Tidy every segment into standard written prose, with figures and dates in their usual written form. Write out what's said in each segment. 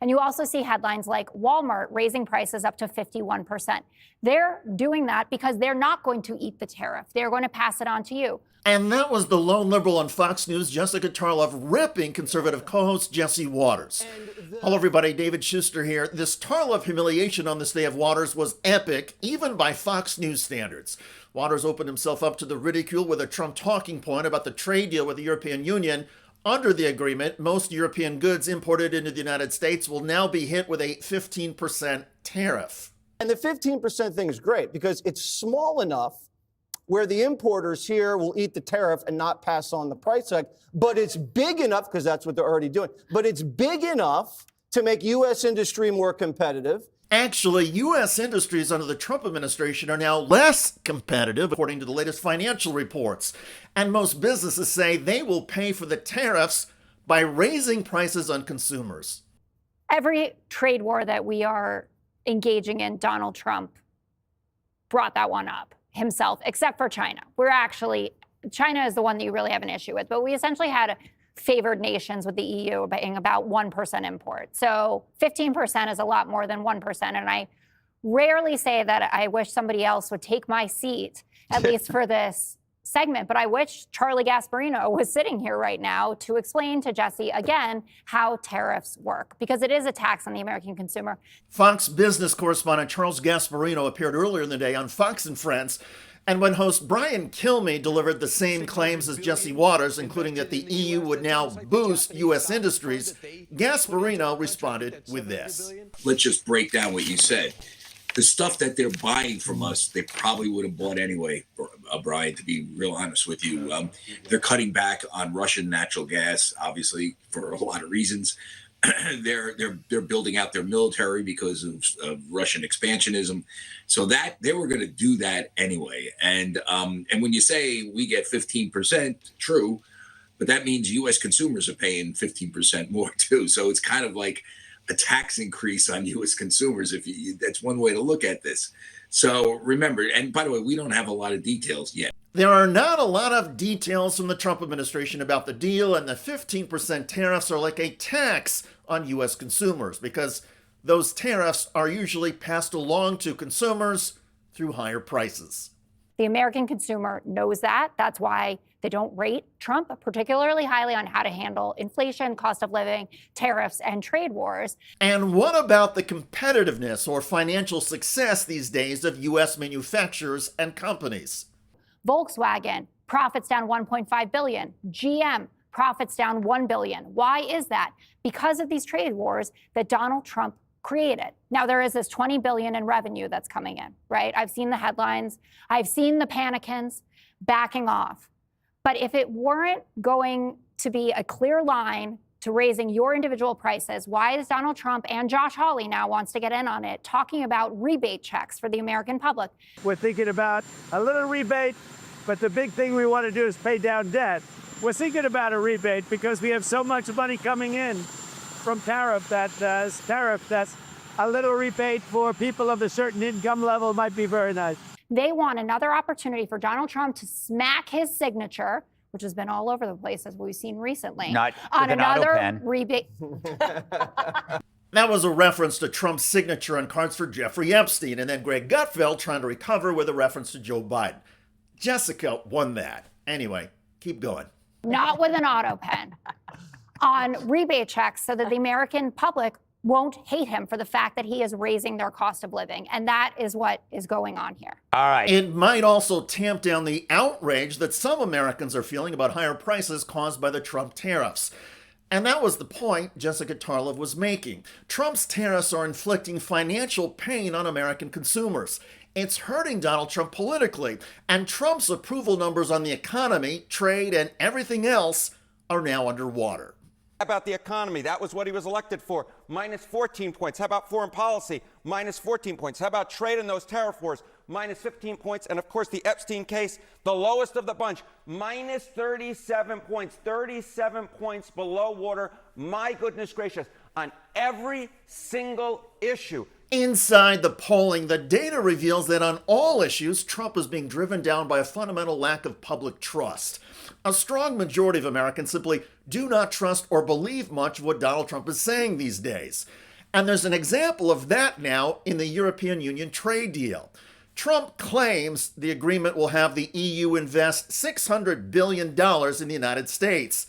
And you also see headlines like Walmart raising prices up to 51%. They're doing that because they're not going to eat the tariff. They're going to pass it on to you. And that was the lone liberal on Fox News, Jessica Tarlov, ripping conservative co-host Jesse Waters. Hello, everybody. David Shuster here. This Tarlov humiliation on this day of Waters was epic, even by Fox News standards. Waters opened himself up to the ridicule with a Trump talking point about the trade deal with the European Union. Under the agreement, most European goods imported into the United States will now be hit with a 15% tariff. And the 15% thing is great because it's small enough where the importers here will eat the tariff and not pass on the price hike. But it's big enough, because that's what they're already doing, but it's big enough to make U.S. industry more competitive. Actually, U.S. industries under the Trump administration are now less competitive, according to the latest financial reports. And most businesses say they will pay for the tariffs by raising prices on consumers. Every trade war that we are engaging in, Donald Trump brought that one up himself, except for China. China is the one that you really have an issue with, but we essentially had favored nations with the EU being about 1% import. So 15% is a lot more than 1%. And I rarely say that I wish somebody else would take my seat, at least for this segment, but I wish Charlie Gasparino was sitting here right now to explain to Jesse again how tariffs work, because it is a tax on the American consumer. Fox business correspondent Charles Gasparino appeared earlier in the day on Fox and Friends, and when host Brian Kilmeade delivered the same claims as Jesse Waters, including that the EU would now boost U.S. industries, Gasparino responded with this. Let's just break down what you said. The stuff that they're buying from us, they probably would have bought anyway, Brian, to be real honest with you. They're cutting back on Russian natural gas, obviously, for a lot of reasons. They're building out their military because of Russian expansionism. So that they were going to do that anyway. And when you say we get 15%, true, but that means U.S. consumers are paying 15% more too. So it's kind of like a tax increase on U.S. consumers. That's one way to look at this. So remember, and by the way, we don't have a lot of details yet. There are not a lot of details from the Trump administration about the deal, and the 15% tariffs are like a tax on U.S. consumers because those tariffs are usually passed along to consumers through higher prices. The American consumer knows that. That's why they don't rate Trump particularly highly on how to handle inflation, cost of living, tariffs, and trade wars. And what about the competitiveness or financial success these days of U.S. manufacturers and companies? Volkswagen, profits down $1.5 billion. GM, profits down $1 billion. Why is that? Because of these trade wars that Donald Trump created. Now, there is this $20 billion in revenue that's coming in, right? I've seen the headlines. I've seen the panicans backing off. But if it weren't going to be a clear line to raising your individual prices, why is Donald Trump and Josh Hawley now wants to get in on it, talking about rebate checks for the American public? We're thinking about a little rebate, but the big thing we want to do is pay down debt. We're thinking about a rebate because we have so much money coming in from tariff that's a little rebate for people of a certain income level might be very nice. They want another opportunity for Donald Trump to smack his signature, which has been all over the place as we've seen recently, Not on with an another auto pen. rebate. That was a reference to Trump's signature on cards for Jeffrey Epstein, and then Greg Gutfeld trying to recover with a reference to Joe Biden. Jessica won that. Anyway, keep going. Not with an auto pen, on rebate checks so that the American public won't hate him for the fact that he is raising their cost of living. And that is what is going on here. All right. It might also tamp down the outrage that some Americans are feeling about higher prices caused by the Trump tariffs. And that was the point Jessica Tarlov was making. Trump's tariffs are inflicting financial pain on American consumers. It's hurting Donald Trump politically, and Trump's approval numbers on the economy, trade, and everything else are now underwater. How about the economy? That was what he was elected for. Minus 14 points. How about foreign policy? Minus 14 points. How about trade and those tariff wars? Minus 15 points. And of course, the Epstein case, the lowest of the bunch, minus 37 points. 37 points below water. My goodness gracious. On every single issue. Inside the polling, the data reveals that on all issues, Trump is being driven down by a fundamental lack of public trust. A strong majority of Americans simply do not trust or believe much of what Donald Trump is saying these days. And there's an example of that now in the European Union trade deal. Trump claims the agreement will have the EU invest $600 billion in the United States.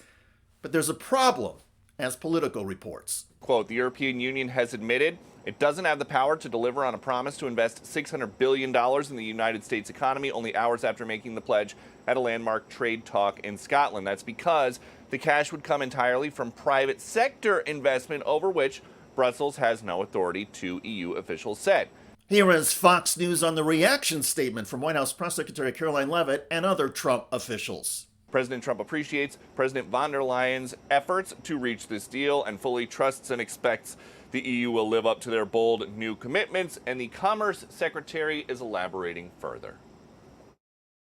But there's a problem, as Politico reports. Quote, the European Union has admitted it doesn't have the power to deliver on a promise to invest $600 billion in the United States economy only hours after making the pledge at a landmark trade talk in Scotland. That's because the cash would come entirely from private sector investment over which Brussels has no authority, two EU officials said. Here is Fox News on the reaction statement from White House Press Secretary Caroline Leavitt and other Trump officials. President Trump appreciates President von der Leyen's efforts to reach this deal and fully trusts and expects the EU will live up to their bold new commitments, and the Commerce Secretary is elaborating further.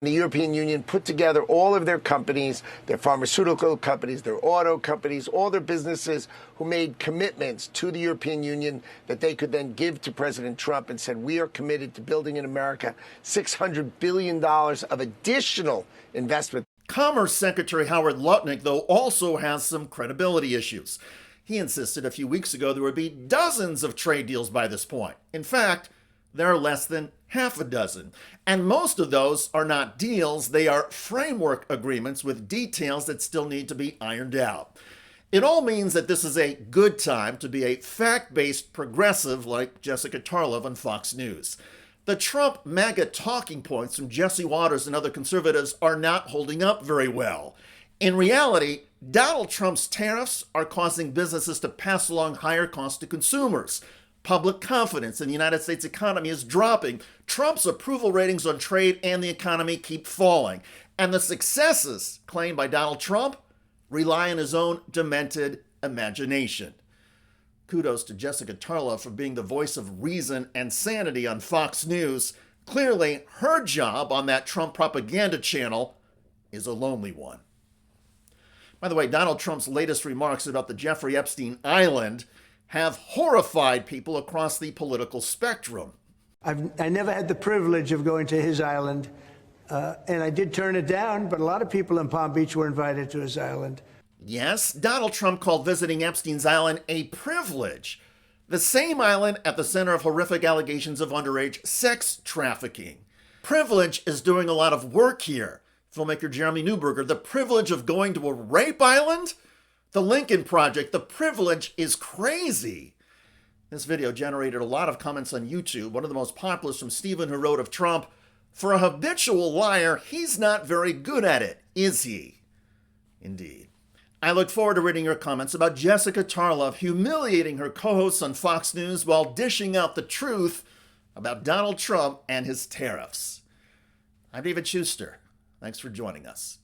The European Union put together all of their companies, their pharmaceutical companies, their auto companies, all their businesses who made commitments to the European Union that they could then give to President Trump and said, we are committed to building in America $600 billion of additional investment. Commerce Secretary Howard Lutnick, though, also has some credibility issues. He insisted a few weeks ago there would be dozens of trade deals by this point. In fact, there are less than half a dozen. And most of those are not deals, they are framework agreements with details that still need to be ironed out. It all means that this is a good time to be a fact-based progressive like Jessica Tarlov on Fox News. The Trump MAGA talking points from Jesse Waters and other conservatives are not holding up very well. In reality, Donald Trump's tariffs are causing businesses to pass along higher costs to consumers. Public confidence in the United States economy is dropping. Trump's approval ratings on trade and the economy keep falling. And the successes claimed by Donald Trump rely on his own demented imagination. Kudos to Jessica Tarlov for being the voice of reason and sanity on Fox News. Clearly, her job on that Trump propaganda channel is a lonely one. By the way, Donald Trump's latest remarks about the Jeffrey Epstein Island have horrified people across the political spectrum. I never had the privilege of going to his island, and I did turn it down, but a lot of people in Palm Beach were invited to his island. Yes, Donald Trump called visiting Epstein's island a privilege. The same island at the center of horrific allegations of underage sex trafficking. Privilege is doing a lot of work here. Filmmaker Jeremy Neuberger, the privilege of going to a rape island? The Lincoln Project, the privilege is crazy. This video generated a lot of comments on YouTube. One of the most popular is from Stephen, who wrote of Trump, "For a habitual liar, he's not very good at it, is he?" Indeed. I look forward to reading your comments about Jessica Tarlov humiliating her co-hosts on Fox News while dishing out the truth about Donald Trump and his tariffs. I'm David Shuster. Thanks for joining us.